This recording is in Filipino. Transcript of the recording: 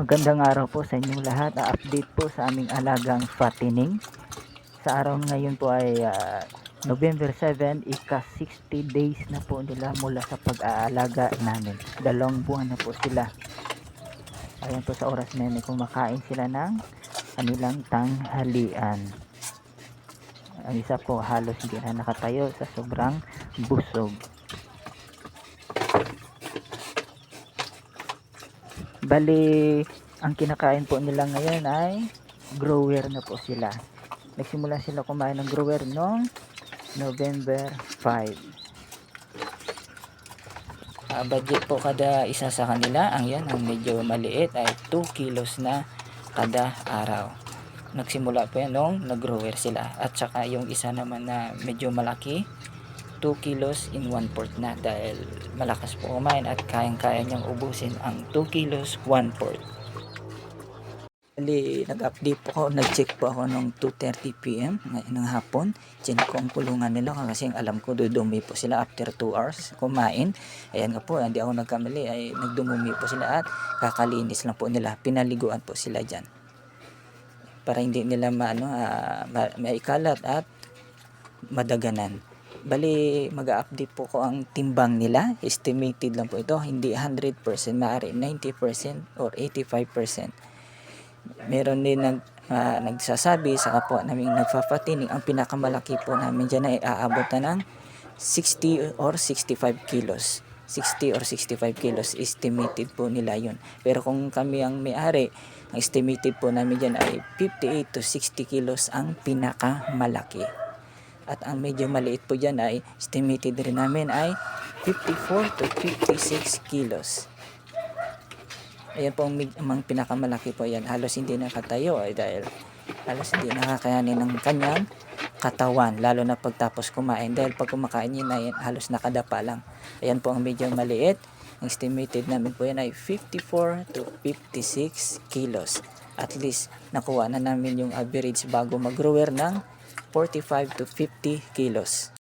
Magandang araw po sa inyong lahat. Update po sa aming alagang fattening. Sa araw ngayon po ay November 7, ika-60 days na po nila mula sa pag-aalaga namin. 2 buwan na po sila. Ayan po, sa oras na yun, kumakain sila ng kanilang tanghalian. Ang isa po halos hindi na nakatayo sa sobrang busog. Bali, ang kinakain po nila ngayon ay grower na po sila. Nagsimula sila kumain ng grower noong November 5. Budget po kada isa sa kanila, ang medyo maliit ay 2 kilos na kada araw. Nagsimula po yan noong nag-grower sila. At saka yung isa naman na medyo malaki, 2 kilos in 1/4 na, dahil malakas po kumain at kayang-kaya niyang ubusin ang 2 kilos 1/4. Bali, nag-update po ako, nag-check po ako noong 2:30 PM ng hapon. Check ko ang kulungan nila kasi alam ko dudumi po sila after 2 hours kumain. Ayan nga po, hindi ako nagkamali, ay nagdumumi po sila at kakalinis lang po nila. Pinaliguan po sila dyan para hindi nila maikalat at madaganan. Bali, mag-update po ko ang timbang nila. Estimated lang po ito, hindi 100%, maaari 90% or 85%. Meron din nagsasabi sa kapwa namin nagfafatining, ang pinakamalaki po namin dyan ay aabot na ng 60 or 65 kilos. 60 or 65 kilos estimated po nila yun. Pero kung kami ang may-ari, ang estimated po namin dyan ay 58 to 60 kilos ang pinakamalaki. At ang medyo maliit po dyan ay estimated rin namin ay 54 to 56 kilos. Ayan po ang pinakamalaki po yan. Halos hindi nakatayo dahil halos hindi nakakayanin ng kanyang katawan. Lalo na pagtapos kumain. Dahil pag kumakain yun ay halos nakadapa lang. Ayan po ang medyo maliit. Ang estimated namin po yan ay 54 to 56 kilos. At least nakuha na namin yung average bago mag-grower ng 45 to 50 kilos.